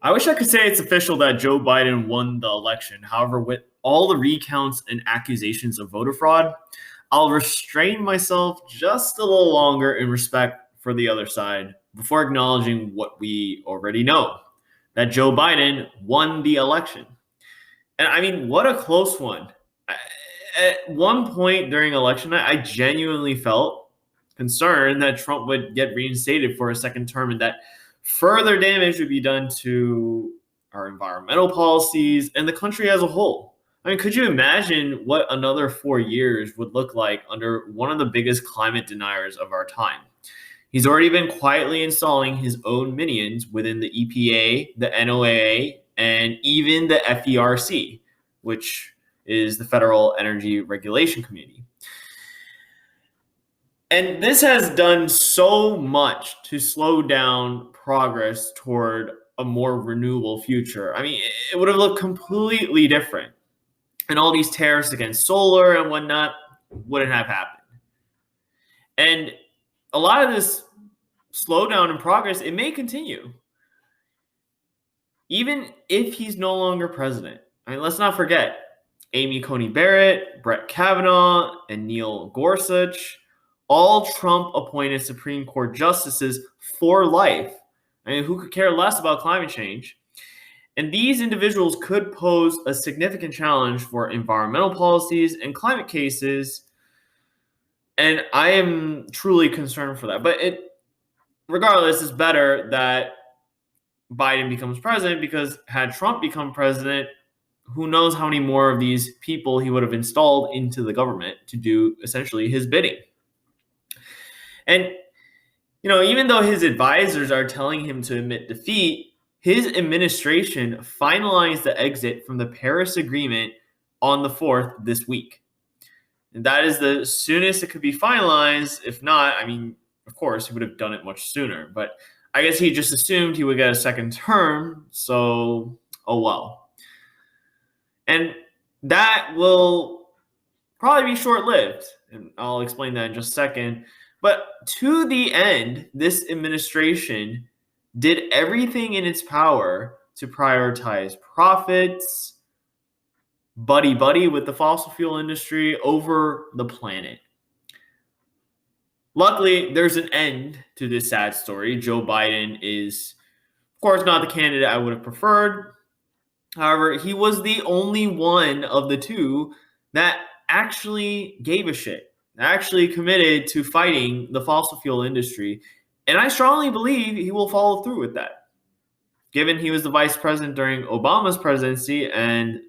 I wish I could say it's official that Joe Biden won the election. However, with all the recounts and accusations of voter fraud, I'll restrain myself just a little longer in respect for the other side before acknowledging what we already know, that Joe Biden won the election. And I mean, what a close one. At one point during election night, I genuinely felt concerned that Trump would get reinstated for a second term and that further damage would be done to our environmental policies and the country as a whole. I mean, could you imagine what another 4 years would look like under one of the biggest climate deniers of our time? He's already been quietly installing his own minions within the EPA, the NOAA, and even the FERC, which is the Federal Energy Regulation Committee. And this has done so much to slow down progress toward a more renewable future. I mean, it would have looked completely different. And all these tariffs against solar and whatnot wouldn't have happened. And a lot of this slowdown in progress, it may continue. Even if he's no longer president. I mean, let's not forget Amy Coney Barrett, Brett Kavanaugh, and Neil Gorsuch, all Trump-appointed Supreme Court justices for life. I mean, who could care less about climate change? And these individuals could pose a significant challenge for environmental policies and climate cases. And I am truly concerned for that. But regardless, it's better that Biden becomes president, because had Trump become president, who knows how many more of these people he would have installed into the government to do essentially his bidding. And, even though his advisors are telling him to admit defeat, his administration finalized the exit from the Paris Agreement on the 4th this week. And that is the soonest it could be finalized. If not, I mean, of course, he would have done it much sooner. But I guess he just assumed he would get a second term. So, oh well. And that will probably be short-lived. And I'll explain that in just a second. But to the end, this administration did everything in its power to prioritize profits, buddy-buddy with the fossil fuel industry over the planet. Luckily, there's an end to this sad story. Joe Biden is, of course, not the candidate I would have preferred. However, he was the only one of the two that actually gave a shit, actually committed to fighting the fossil fuel industry. And I strongly believe he will follow through with that, given he was the vice president during Obama's presidency, and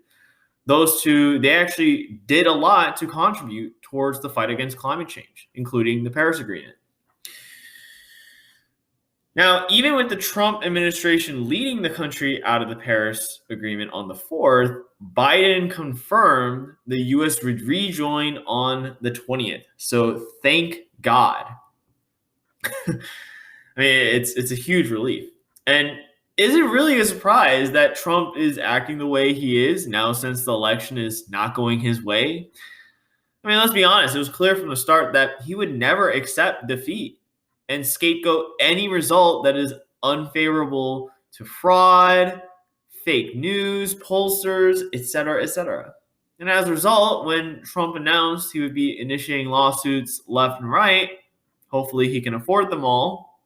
those two, they actually did a lot to contribute towards the fight against climate change, including the Paris Agreement. Now, even with the Trump administration leading the country out of the Paris Agreement on the 4th, Biden confirmed the U.S. would rejoin on the 20th. So thank God. I mean, it's a huge relief. And is it really a surprise that Trump is acting the way he is now, since the election is not going his way? I mean, let's be honest. It was clear from the start that he would never accept defeat and scapegoat any result that is unfavorable to fraud, fake news, pollsters, etc., etc. And as a result, when Trump announced he would be initiating lawsuits left and right, hopefully he can afford them all,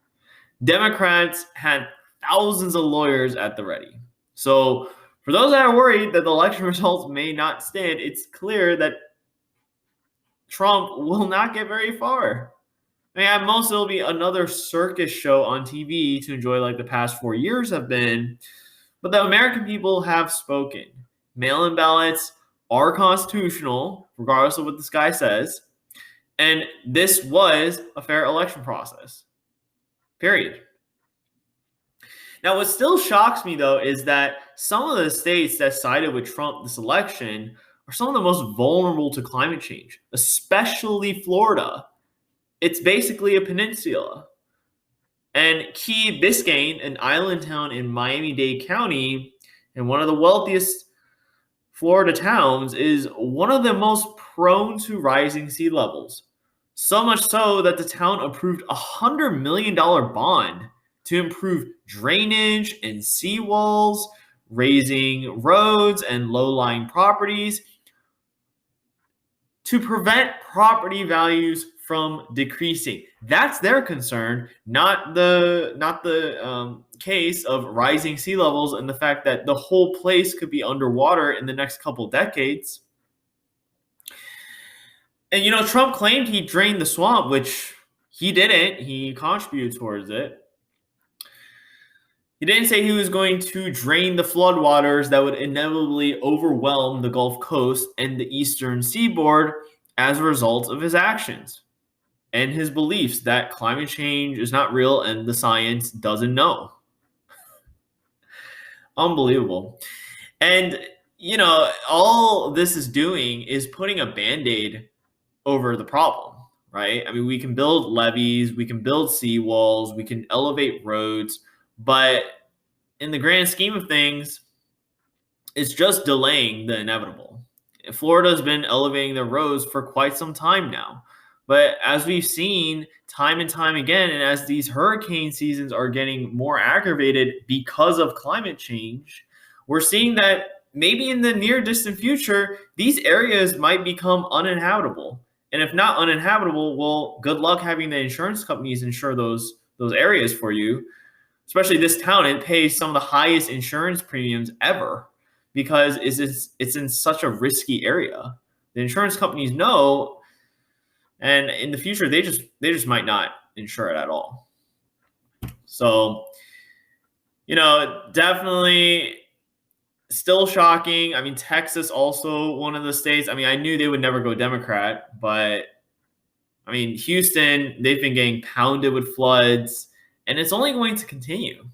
Democrats had thousands of lawyers at the ready. So for those that are worried that the election results may not stand, it's clear that Trump will not get very far. I mean, at most, it'll be another circus show on TV to enjoy like the past 4 years have been. But the American people have spoken. Mail-in ballots are constitutional, regardless of what this guy says. And this was a fair election process. Period. Now, what still shocks me, though, is that some of the states that sided with Trump this election are some of the most vulnerable to climate change, especially Florida. It's basically a peninsula. And Key Biscayne, an island town in Miami-Dade County, and one of the wealthiest Florida towns, is one of the most prone to rising sea levels. So much so that the town approved a $100 million bond to improve drainage and seawalls, raising roads and low-lying properties, to prevent property values from decreasing. That's their concern, not the case of rising sea levels and the fact that the whole place could be underwater in the next couple decades. And Trump claimed he drained the swamp, which he didn't. He contributed towards it. He didn't say he was going to drain the floodwaters that would inevitably overwhelm the Gulf Coast and the eastern seaboard as a result of his actions and his beliefs that climate change is not real and the science doesn't know. Unbelievable. And, all this is doing is putting a Band-Aid over the problem, right? I mean, we can build levees, we can build seawalls, we can elevate roads, but in the grand scheme of things, it's just delaying the inevitable. Florida's been elevating their roads for quite some time now. But as we've seen time and time again, and as these hurricane seasons are getting more aggravated because of climate change, we're seeing that maybe in the near distant future, these areas might become uninhabitable. And if not uninhabitable, well, good luck having the insurance companies insure those areas for you. Especially this town, it pays some of the highest insurance premiums ever because it's in such a risky area. The insurance companies know, and in the future, they just might not insure it at all. So, definitely still shocking. I mean, Texas also one of the states. I mean, I knew they would never go Democrat, but I mean, Houston, they've been getting pounded with floods, and it's only going to continue.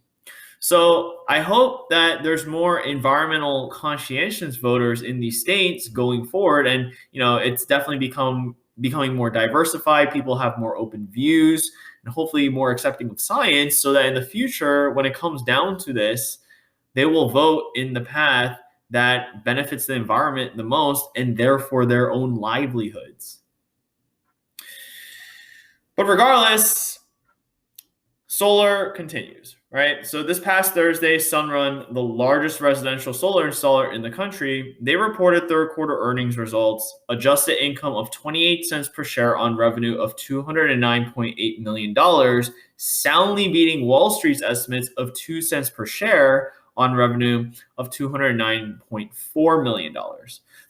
So I hope that there's more environmental conscientious voters in these states going forward. And, it's definitely becoming more diversified. People have more open views and hopefully more accepting of science so that in the future, when it comes down to this, they will vote in the path that benefits the environment the most and therefore their own livelihoods. But regardless, solar continues, right? So this past Thursday, Sunrun, the largest residential solar installer in the country, they reported third quarter earnings results, adjusted income of 28 cents per share on revenue of $209.8 million, soundly beating Wall Street's estimates of 2 cents per share on revenue of $209.4 million.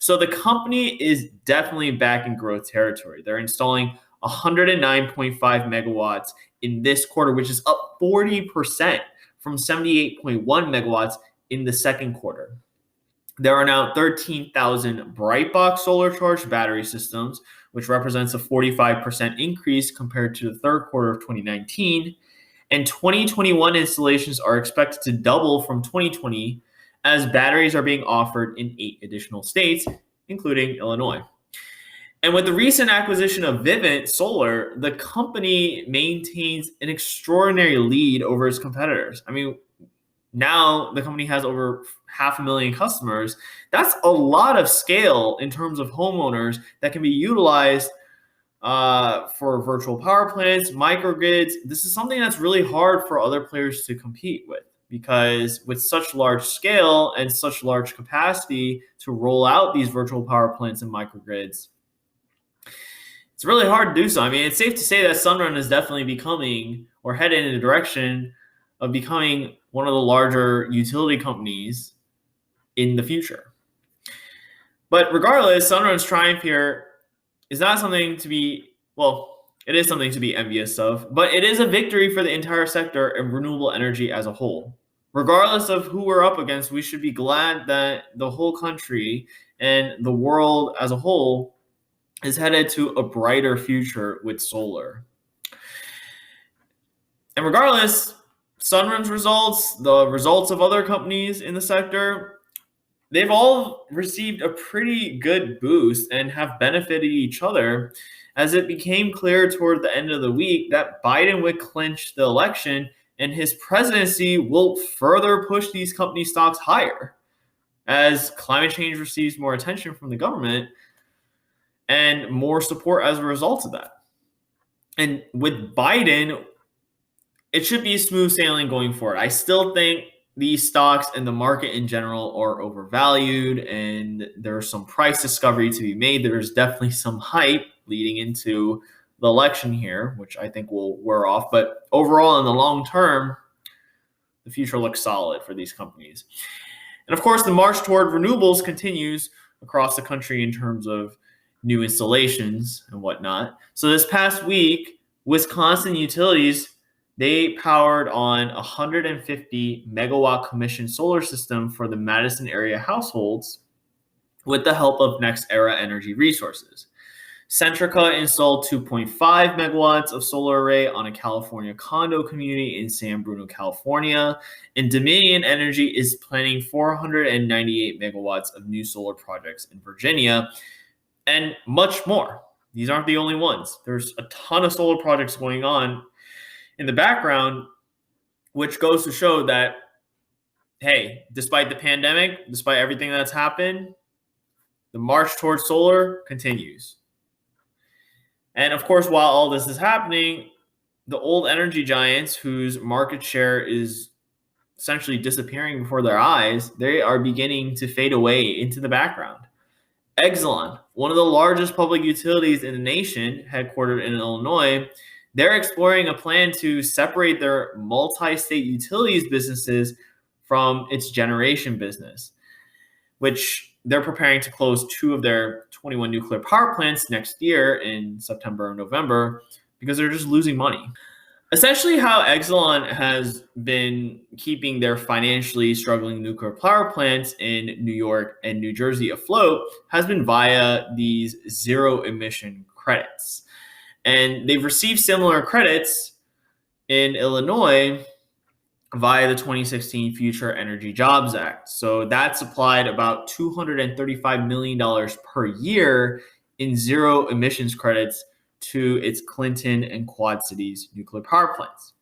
So the company is definitely back in growth territory. They're installing 109.5 megawatts in this quarter, which is up 40% from 78.1 megawatts in the second quarter. There are now 13,000 Brightbox solar charged battery systems, which represents a 45% increase compared to the third quarter of 2019. And 2021 installations are expected to double from 2020 as batteries are being offered in 8 additional states, including Illinois. And with the recent acquisition of Vivint Solar, the company maintains an extraordinary lead over its competitors. I mean, now the company has over 500,000 customers. That's a lot of scale in terms of homeowners that can be utilized for virtual power plants, microgrids. This is something that's really hard for other players to compete with because with such large scale and such large capacity to roll out these virtual power plants and microgrids, it's really hard to do so. I mean, it's safe to say that Sunrun is definitely becoming or headed in the direction of becoming one of the larger utility companies in the future. But regardless, Sunrun's triumph here is not something to be, well, it is something to be envious of, but it is a victory for the entire sector and renewable energy as a whole. Regardless of who we're up against, we should be glad that the whole country and the world as a whole is headed to a brighter future with solar. And regardless, Sunrun's results, the results of other companies in the sector, they've all received a pretty good boost and have benefited each other as it became clear toward the end of the week that Biden would clinch the election and his presidency will further push these company stocks higher as climate change receives more attention from the government and more support as a result of that. And with Biden, it should be smooth sailing going forward. I still think these stocks and the market in general are overvalued, and there's some price discovery to be made. There's definitely some hype leading into the election here, which I think will wear off. But overall, in the long term, the future looks solid for these companies. And of course, the march toward renewables continues across the country in terms of new installations and whatnot. So this past week, Wisconsin utilities, they powered on a 150 megawatt commissioned solar system for the Madison area households with the help of Next Era Energy Resources. Centrica installed 2.5 megawatts of solar array on a California condo community in San Bruno, California. And Dominion Energy is planning 498 megawatts of new solar projects in Virginia, and much more. These aren't the only ones. There's a ton of solar projects going on in the background, which goes to show that, hey, despite the pandemic, despite everything that's happened, the march towards solar continues. And of course, while all this is happening, the old energy giants whose market share is essentially disappearing before their eyes, they are beginning to fade away into the background. Exelon, one of the largest public utilities in the nation, headquartered in Illinois, they're exploring a plan to separate their multi-state utilities businesses from its generation business, which they're preparing to close 2 of their 21 nuclear power plants next year in September and November because they're just losing money. Essentially, how Exelon has been keeping their financially struggling nuclear power plants in New York and New Jersey afloat has been via these zero emission credits. And they've received similar credits in Illinois via the 2016 Future Energy Jobs Act. So that supplied about $235 million per year in zero emissions credits to its Clinton and Quad Cities nuclear power plants.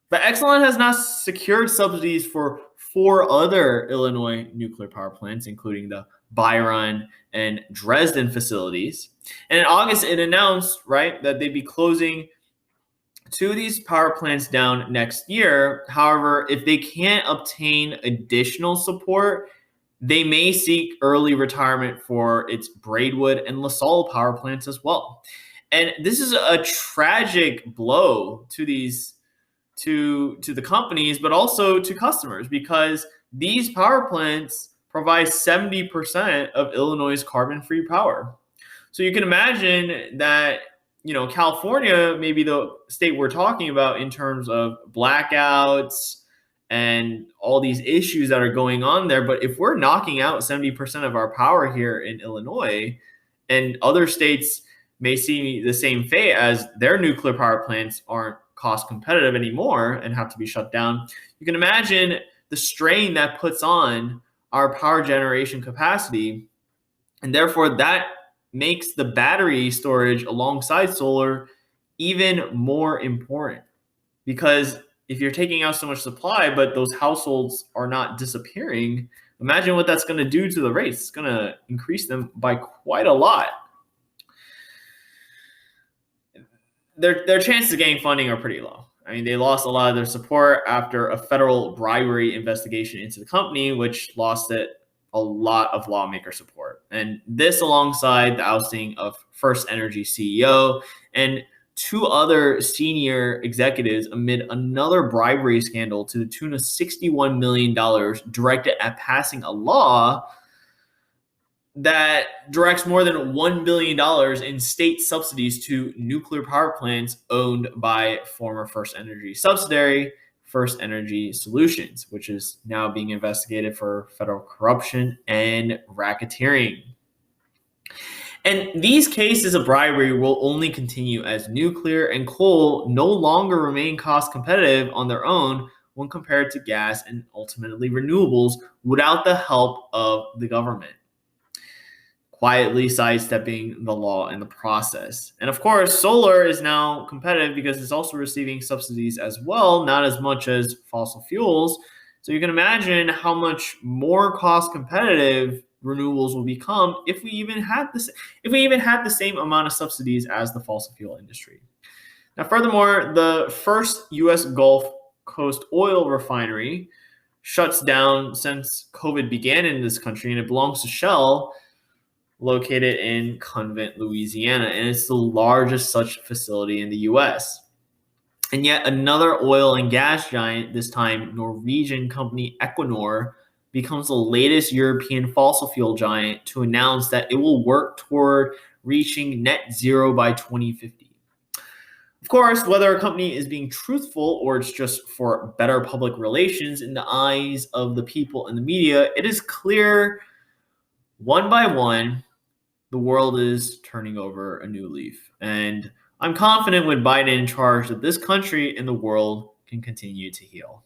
But Exelon has now secured subsidies for 4 other Illinois nuclear power plants, including the Byron and Dresden facilities. And in August, it announced, right, that they'd be closing 2 of these power plants down next year. However, if they can't obtain additional support, they may seek early retirement for its Braidwood and LaSalle power plants as well. And this is a tragic blow to these to the companies, but also to customers, because these power plants provide 70% of Illinois' carbon-free power. So you can imagine that, California may be the state we're talking about in terms of blackouts and all these issues that are going on there. But if we're knocking out 70% of our power here in Illinois, and other states may see the same fate as their nuclear power plants aren't cost competitive anymore and have to be shut down, you can imagine the strain that puts on our power generation capacity. And therefore, that makes the battery storage alongside solar even more important, because if you're taking out so much supply, but those households are not disappearing, imagine what that's going to do to the rates. It's going to increase them by quite a lot. Their chances of getting funding are pretty low. I mean, they lost a lot of their support after a federal bribery investigation into the company, which lost it a lot of lawmaker support. And this alongside the ousting of First Energy CEO and 2 other senior executives amid another bribery scandal to the tune of $61 million directed at passing a law that directs more than $1 billion in state subsidies to nuclear power plants owned by former First Energy subsidiary First Energy Solutions, which is now being investigated for federal corruption and racketeering. And these cases of bribery will only continue as nuclear and coal no longer remain cost competitive on their own when compared to gas and ultimately renewables without the help of the government, quietly sidestepping the law in the process. And of course, solar is now competitive because it's also receiving subsidies as well, not as much as fossil fuels. So you can imagine how much more cost competitive renewables will become if we even had the same amount of subsidies as the fossil fuel industry. Now, furthermore, the first U.S. Gulf Coast oil refinery shuts down since COVID began in this country, and it belongs to Shell, located in Convent, Louisiana, and it's the largest such facility in the U.S. And yet another oil and gas giant, this time Norwegian company Equinor, becomes the latest European fossil fuel giant to announce that it will work toward reaching net zero by 2050. Of course, whether a company is being truthful or it's just for better public relations in the eyes of the people and the media, it is clear one by one the world is turning over a new leaf. And I'm confident with Biden in charge that this country and the world can continue to heal.